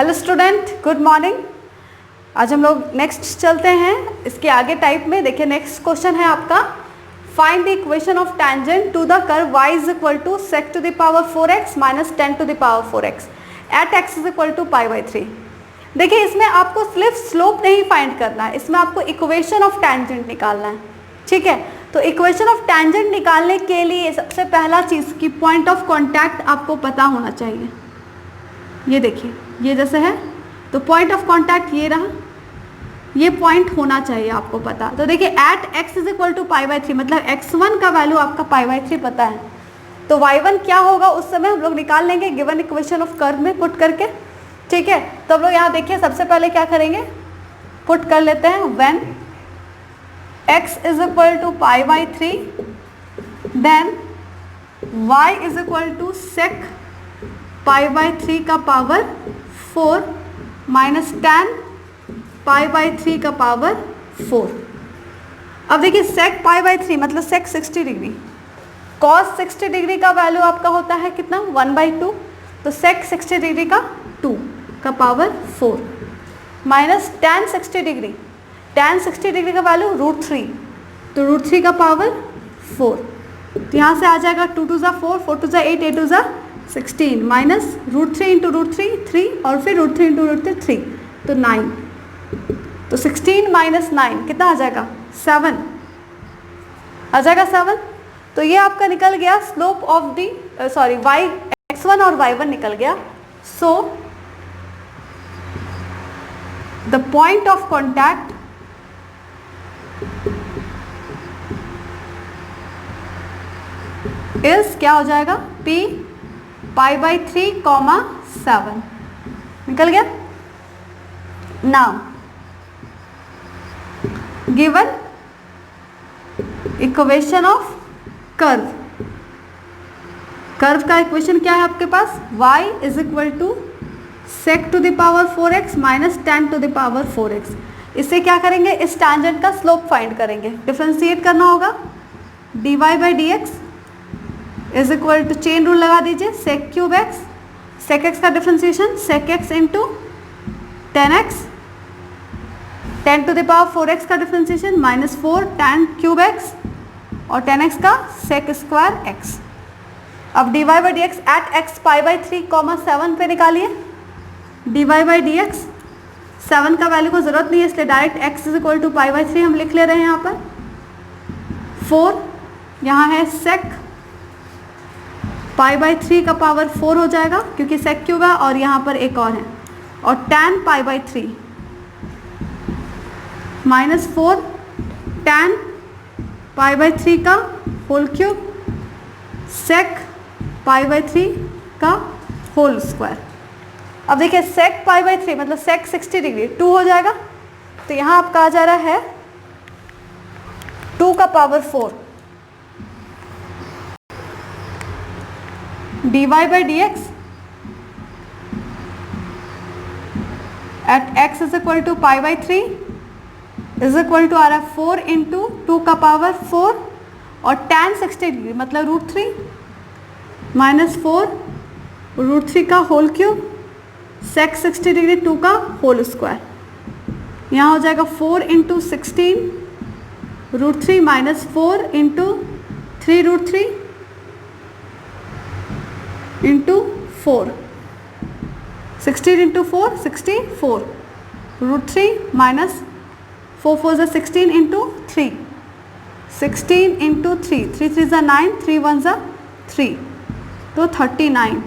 Hello student, good morning. आज हम लोग नेक्स्ट चलते हैं इसके आगे टाइप में। देखिए नेक्स्ट क्वेश्चन है आपका, find the equation of tangent to the curve y is equal to sec to the power 4x minus 10 to the power 4x at x is equal to π/3। देखिए इसमें आपको सिर्फ स्लोप नहीं find करना है, इसमें आपको इक्वेशन ऑफ टेंजेंट निकालना है। ठीक है, तो इक्वेशन ऑफ टेंजेंट निकालने के लिए सबसे पहला चीज़ की पॉइंट ऑफ कॉन्टैक्ट आपको पता होना चाहिए। ये देखिए, ये जैसे है तो पॉइंट ऑफ कॉन्टैक्ट ये रहा, ये पॉइंट होना चाहिए आपको पता। तो देखिए at x is equal to π/3 मतलब x1 का वैल्यू आपका π/3 पता है, तो y1 क्या होगा उस समय हम लोग निकाल लेंगे गिवन इक्वेशन ऑफ कर्व में पुट करके। ठीक है, तो हम लोग यहाँ देखिए सबसे पहले क्या करेंगे, पुट कर लेते हैं when x is equal to π/3 then y is equal to sec π/3 का पावर 4 माइनस tan π/3 का पावर 4। अब देखिए sec π/3 मतलब sec 60 डिग्री, cos 60 डिग्री का वैल्यू आपका होता है कितना 1/2, तो sec 60 डिग्री का 2 का power 4 minus tan 60 degree, tan 60 degree का वैल्यू √3, तो √3 का पावर 4। तो यहाँ से आ जाएगा 2 2 ज़ा 4, 4 2 ज़ा 8, 8 2 ज़ा 16 माइनस √3 इंटू √3 3 और फिर √3 इंटू √3 3, तो 9। तो 16 माइनस 9 कितना आ जाएगा 7 आ जाएगा 7। तो ये आपका निकल गया slope of the sorry y x1 और y1 निकल गया। So the point of contact is क्या हो जाएगा p π/3, 7 निकल गया। Now given equation of curve, curve का इक्वेशन क्या है आपके पास, y is equal to sec to the power 4x minus tan to the power 4x। इससे क्या करेंगे, इस टैंजेंट का स्लोप फाइंड करेंगे, डिफरेंशिएट करना होगा। dy/dx is equal to chain rule लगा दीजिए, sec3x, sec x का differentiation sec x into 10x, 10 to the power 4x का डिफरेंशिएशन माइनस 4 tan3x और 10x का sec² x। अब dy/dx एट x π/3, 7 पे निकालिए। dy/dx 7 का वैल्यू को ज़रूरत नहीं है इसलिए direct x is equal to π/3 हम लिख ले रहे हैं। यहाँ पर 4, यहाँ है sec π/3 का पावर 4 हो जाएगा क्योंकि sec³ है और यहाँ पर एक और है, और tan π/3 माइनस 4 tan π/3 का होल क्यूब sec π/3 का होल स्क्वायर। अब देखिए sec π/3 मतलब sec 60 डिग्री 2 हो जाएगा, तो यहाँ आपका आ जा रहा है 2 का power 4 dy/dx at x is equal to π/3 is equal to आ रहा है 4 इंटू 2 का पावर 4 और tan 60 डिग्री मतलब √3 माइनस 4 √3 का होल क्यूब sec 60 डिग्री 2 का होल स्क्वायर। यहाँ हो जाएगा 4 into 16 √3 minus 4 into 3 √3 into 4, 16 into 4 64 √3 minus 4 4 ज़ा 16 इंटू 3, 16 इंटू 3, 3 3 ज़ा 9, 3 1 ज़ा 3, तो 39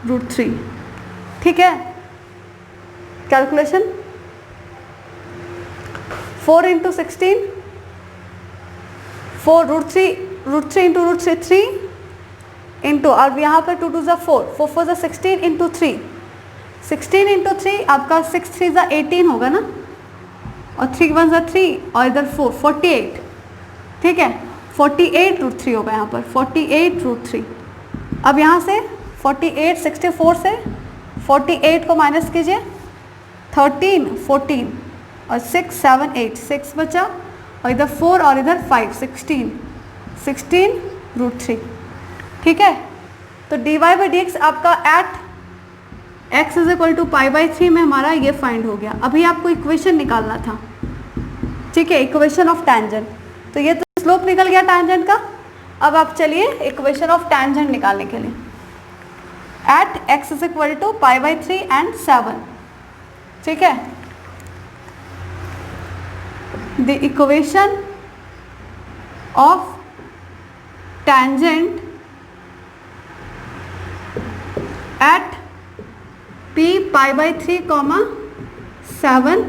√3। ठीक है, कैलकुलेशन 4 इंटू 16 4 √3 इंटू √3 3 इंटू, और यहाँ पर 2 2 ज़ा 4, 4 4 ज़ा 16 इंटू 3, 16 इंटू 3 आपका 6 3 ज़ा 18 होगा ना, और 3 1 ज़ा 3 और इधर 4 48। ठीक है, 48 √3 होगा यहाँ पर 48 √3। अब यहाँ से 48 64 से 48 को माइनस कीजिए, 13 14 और 6 7 8 6 बचा और इधर 4 और इधर 5 16 √3। ठीक है, तो dy/dx आपका at x is equal to π/3 में हमारा ये फाइंड हो गया। अभी आपको इक्वेशन निकालना था, ठीक है, इक्वेशन ऑफ टैंजेंट। तो ये तो स्लोप निकल गया टैंजेंट का। अब आप चलिए इक्वेशन ऑफ टैंजेंट निकालने के लिए at x is equal to π/3 and 7, ठीक है। The equation of tangent at p π/3, 7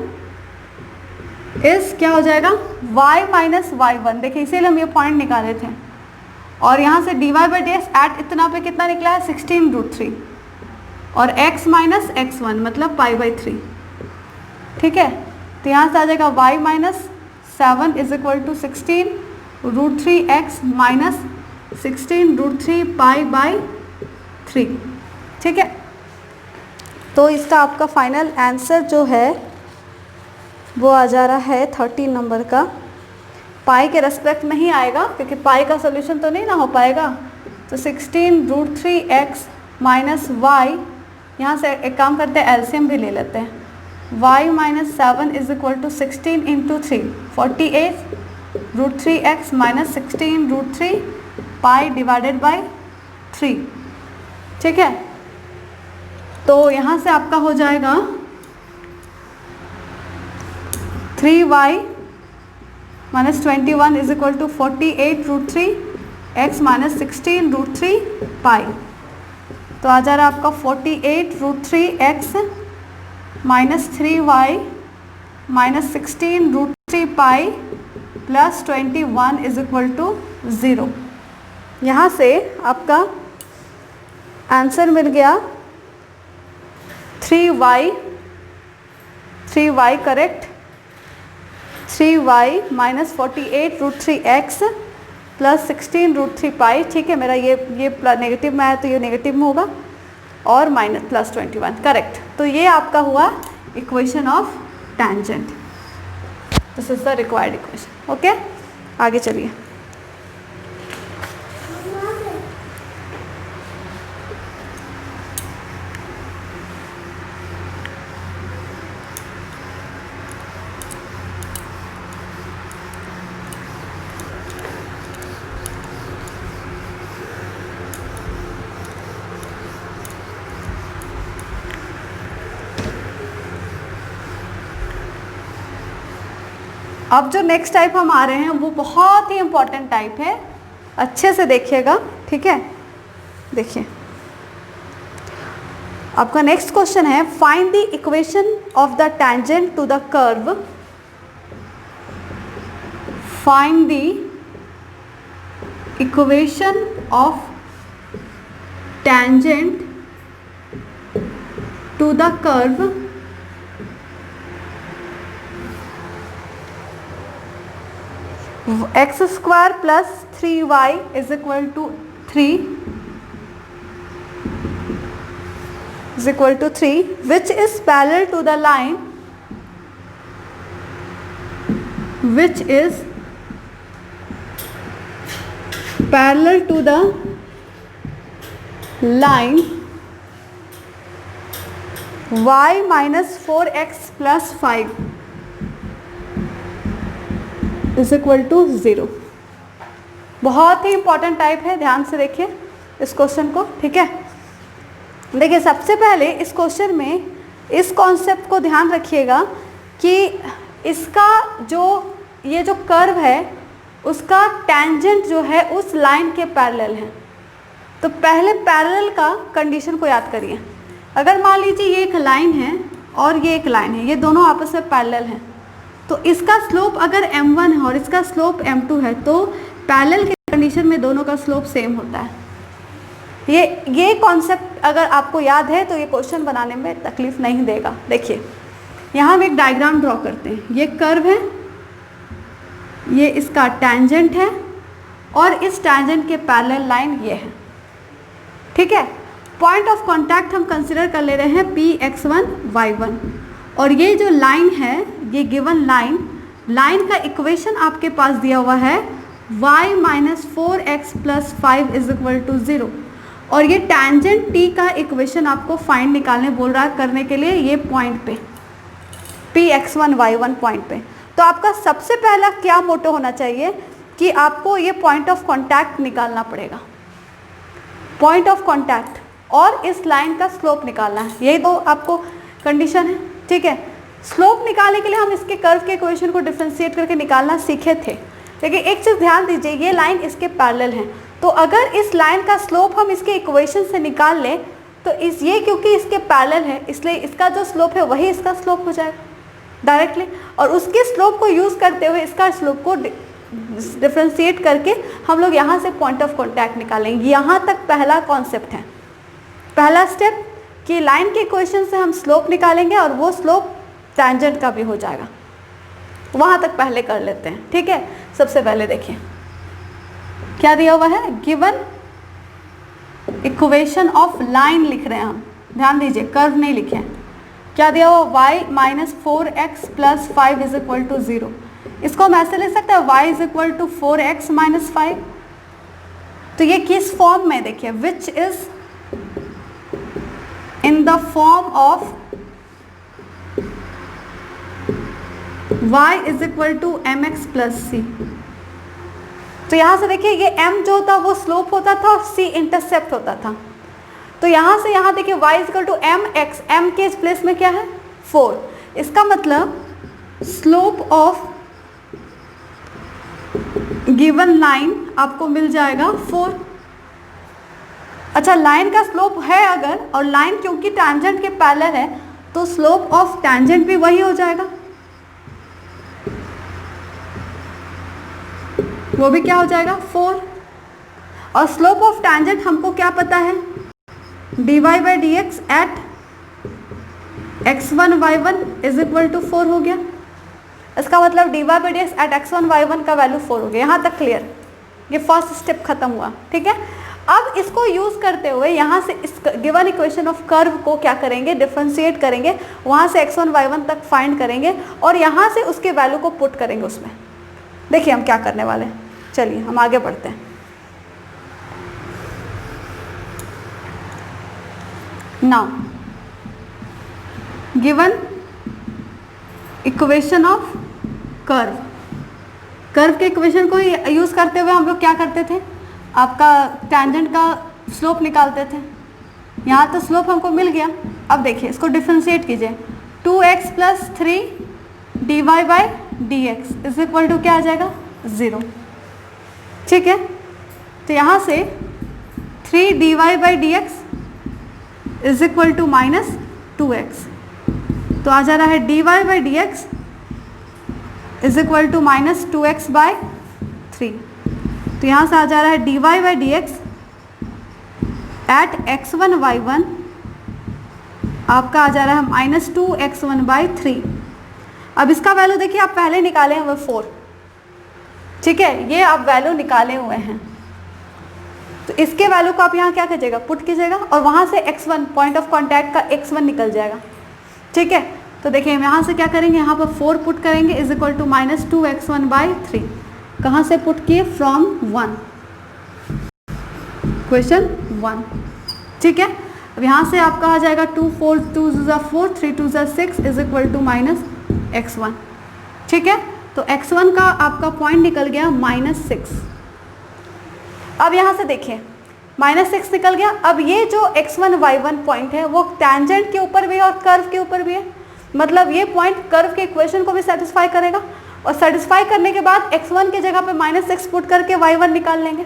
इस क्या हो जाएगा y माइनस y1। देखिए इसीलिए हम ये पॉइंट निकाले थे। और यहाँ से dy/dx एट इतना पे कितना निकला है 16√3 और x माइनस x1 मतलब π/3, ठीक है। तो यहाँ से आ जाएगा y minus 7 is equal to 16√3x minus 16√3 π/3, ठीक है। तो इसका आपका फाइनल आंसर जो है वो आ जा रहा है 13 नंबर का। पाई के रेस्पेक्ट में ही आएगा क्योंकि पाई का सोल्यूशन तो नहीं ना हो पाएगा। तो 16√3x माइनस y, यहाँ से एक काम करते हैं एलसीएम भी ले लेते हैं। y minus 7 is equal to 16 into 3 48√3x minus 16√3 pi divided by 3, ठीक है। तो यहाँ से आपका हो जाएगा 3y minus 21 is equal to 48√3x minus 16√3 pi. तो आ जा रहा है आपका 48√3x minus 3y minus 16√3 pi plus 21 is equal to 0। यहाँ से आपका आंसर मिल गया 3y correct, 3y minus 48√3x plus 16√3 पाई, ठीक है। मेरा ये नेगेटिव में आया तो ये नेगेटिव में होगा और माइनस प्लस 21 करेक्ट। तो ये आपका हुआ equation of tangent. This is the required equation, okay. आगे चलिए। अब जो नेक्स्ट टाइप हम आ रहे हैं वो बहुत ही इंपॉर्टेंट टाइप है, अच्छे से देखिएगा, ठीक है। देखिए आपका नेक्स्ट क्वेश्चन है find the equation of the tangent to the curve, find the equation of tangent to the curve x square plus 3y is equal to 3 which is parallel to the line, which is parallel to the line y minus 4x plus 5 is equal to 0। बहुत ही important type है, ध्यान से देखिए इस question को, ठीक है। देखिए सबसे पहले इस क्वेश्चन में इस कॉन्सेप्ट को ध्यान रखिएगा कि इसका ये जो कर्व है उसका टैंजेंट जो है उस लाइन के पैरेलल है। तो पहले पैरेलल का कंडीशन को याद करिए। अगर मान लीजिए ये एक लाइन है और ये एक लाइन है, ये दोनों आपस में पैरेलल हैं, तो इसका स्लोप अगर m1 है और इसका स्लोप m2 है तो पैरेलल के कंडीशन में दोनों का स्लोप सेम होता है। ये कॉन्सेप्ट अगर आपको याद है तो ये क्वेश्चन बनाने में तकलीफ नहीं देगा। देखिए यहाँ हम एक डायग्राम ड्रॉ करते हैं। ये कर्व है, ये इसका टैंजेंट है और इस टैंजेंट के पैरेलल लाइन ये है, ठीक है। पॉइंट ऑफ कांटेक्ट हम कंसिडर कर ले रहे हैं Px1 y1 और ये जो लाइन है, ये गिवन लाइन का इक्वेशन आपके पास दिया हुआ है y minus 4x plus 5 is equal to 0। और ये टेंजेंट टी का इक्वेशन आपको फाइंड निकालने बोल रहा है करने के लिए, ये पॉइंट पे Px1 y1 पॉइंट पे। तो आपका सबसे पहला क्या मोटो होना चाहिए कि आपको ये पॉइंट ऑफ कांटेक्ट निकालना पड़ेगा, पॉइंट ऑफ कांटेक्ट, और इस लाइन का स्लोप निकालना है। यही दो आपको कंडीशन है, ठीक है। स्लोप निकालने के लिए हम इसके कर्व के इक्वेशन को डिफरेंशिएट करके निकालना सीखे थे, लेकिन एक चीज़ ध्यान दीजिए, ये लाइन इसके पैरेलल है, तो अगर इस लाइन का स्लोप हम इसके इक्वेशन से निकाल लें तो इस ये क्योंकि इसके पैरेलल है इसलिए इसका जो स्लोप है वही इसका स्लोप हो जाएगा डायरेक्टली, और उसके स्लोप को यूज़ करते हुए इसका स्लोप को डिफ्रेंशिएट करके हम लोग यहाँ से पॉइंट ऑफ कांटेक्ट निकालेंगे। यहाँ तक पहला कॉन्सेप्ट है, पहला स्टेप कि लाइन के इक्वेशन से हम स्लोप निकालेंगे और वो स्लोप टेंजेंट का भी हो जाएगा। वहाँ तक पहले कर लेते हैं, ठीक है। सबसे पहले देखिए क्या दिया हुआ है, गिवन इक्वेशन ऑफ लाइन लिख रहे हैं हम, ध्यान दीजिए कर्व नहीं लिखे हैं। क्या दिया हुआ, y minus 4x plus 5 is equal to 0। इसको हम ऐसे लिख सकते हैं y is equal to 4x minus 5। तो ये किस फॉर्म में देखिए, which is in the form of y is equal to mx plus c। तो यहाँ से देखिए ये m जो होता वो स्लोप होता था और c इंटरसेप्ट होता था। तो यहाँ से यहाँ देखिए y is equal to mx, m के इस प्लेस में क्या है 4। इसका मतलब स्लोप ऑफ गिवन लाइन आपको मिल जाएगा 4। अच्छा, लाइन का स्लोप है अगर, और लाइन क्योंकि टैंजेंट के पैरेलल है तो स्लोप ऑफ टैंजेंट भी वही हो जाएगा, वो भी क्या हो जाएगा 4। और स्लोप ऑफ टैंजेंट हमको क्या पता है, dy by D X at x1 y1 is equal to 4 हो गया। इसका मतलब dy by D X at x1 y1 का वैल्यू 4 हो गया। यहाँ तक क्लियर, ये फर्स्ट स्टेप खत्म हुआ, ठीक है। अब इसको यूज़ करते हुए यहाँ से इस गिवन इक्वेशन ऑफ कर्व को क्या करेंगे, डिफरेंशिएट करेंगे, वहाँ से x1 y1 तक फाइंड करेंगे और यहाँ से उसके वैल्यू को पुट करेंगे उसमें। देखिए हम क्या करने वाले हैं, चलिए हम आगे बढ़ते हैं। Now given equation of curve, curve के इक्वेशन को यूज़ करते हुए हम लोग क्या करते थे, आपका टैंजेंट का स्लोप निकालते थे। यहाँ तो स्लोप हमको मिल गया। अब देखिए इसको डिफरेंशिएट कीजिए, 2x plus 3 dy by D X is equal to क्या आ जाएगा 0, ठीक है। तो यहाँ से 3 dy by D X is equal to minus 2x, तो आ जा रहा है dy by D X is equal to minus 2x by 3। तो यहाँ से आ जा रहा है dy by D X at x1 y1 आपका आ जा रहा है माइनस 2x1 बाई 3। अब इसका वैल्यू देखिए आप पहले निकाले हुए 4, ठीक है, ये आप वैल्यू निकाले हुए हैं। तो इसके वैल्यू को आप यहाँ क्या कीजिएगा, पुट कीजिएगा और वहाँ से x1 पॉइंट ऑफ कांटेक्ट का x1 निकल जाएगा, ठीक है। तो देखिए हम यहाँ से क्या करेंगे, यहाँ पर 4 पुट करेंगे is equal to minus 2x1 by 3। कहाँ से पुट किए, फ्रॉम 1, क्वेश्चन 1, ठीक है। अब यहाँ से आपका आ जाएगा 2 4 2 4 3 2 6 is equal to minus x1, ठीक है। तो x1 का आपका पॉइंट निकल गया -6। अब यहाँ से देखिए -6 निकल गया। अब ये जो x1 y1 पॉइंट है वो टैंजेंट के ऊपर भी है और कर्व के ऊपर भी है, मतलब ये पॉइंट कर्व के इक्वेशन को भी सेटिस्फाई करेगा। और सेटिस्फाई करने के बाद x1 की जगह पे -6 पुट करके y1 निकाल लेंगे।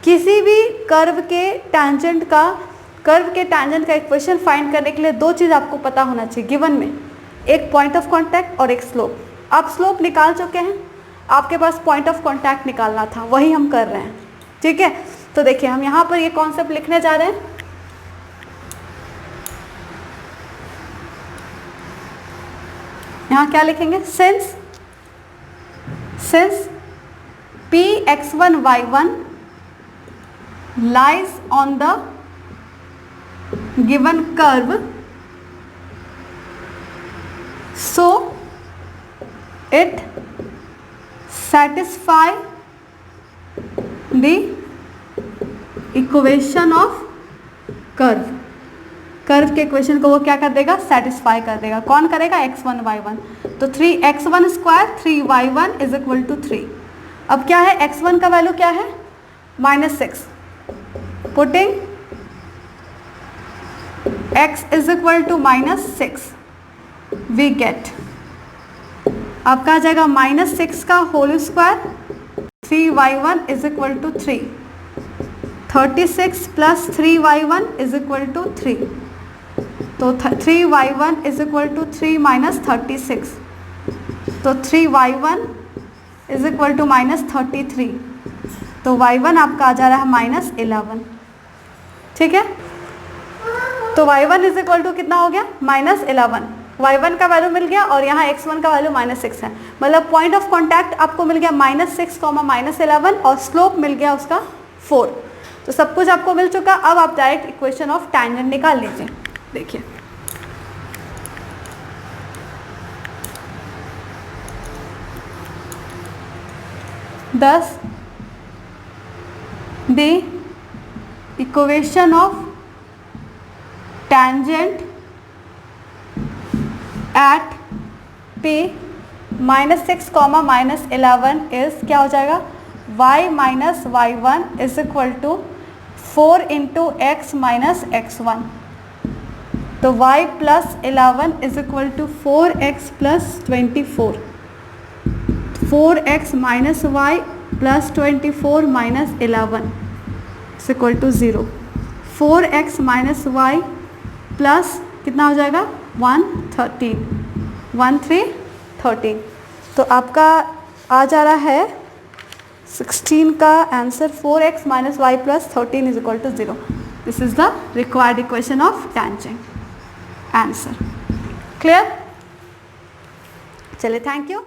किसी भी कर्व के टैंजेंट का इक्वेशन फाइंड करने के लिए दो चीज़ आपको पता होना चाहिए गिवन में, एक पॉइंट ऑफ कांटेक्ट और एक स्लोप। आप स्लोप निकाल चुके हैं, आपके पास पॉइंट ऑफ कांटेक्ट निकालना था, वही हम कर रहे हैं, ठीक है। तो देखिए हम यहाँ पर ये कॉन्सेप्ट लिखने जा रहे हैं। यहाँ क्या लिखेंगे, since Px1 y1 lies on the given curve, so it satisfy the equation of curve के इक्वेशन को वो क्या कर देगा, सेटिस्फाई कर देगा। कौन करेगा, x1 y1। तो 3x1 square 3y1 is equal to 3। अब क्या है, x1 का वैल्यू क्या है, -6। Putting x is equal to -6 we get, आपका आ जाएगा -6 का whole square 3y1 is equal to 3। 36 plus 3y1 is equal to 3। तो 3y1 is equal to 3 minus 36, तो 3y1 इज इक्वल टू -33। तो y1 आपका आ जा रहा है -11। ठीक है, तो y1 इज इक्वल टू कितना हो गया, -11। y1 का वैल्यू मिल गया और यहाँ x1 का वैल्यू -6 है, मतलब पॉइंट ऑफ कॉन्टैक्ट आपको मिल गया -6, -11 और स्लोप मिल गया उसका 4। तो सब कुछ आपको मिल चुका। अब आप डायरेक्ट इक्वेशन ऑफ टैंजेंट निकाल लीजिए। देखिए thus the equation of tangent at p -6, -11 is क्या हो जाएगा, y minus y1 is equal to 4 into x minus x1। तो y plus 11 is equal to 4x plus 24। 4x minus y plus 24 minus 11 is equal to 0। 4x minus y plus कितना हो जाएगा, 13। तो आपका आ जा रहा है 16 का answer 4x minus y plus 13 is equal to 0। This is the required equation of tangent answer. Clear? चलिए, थैंक यू।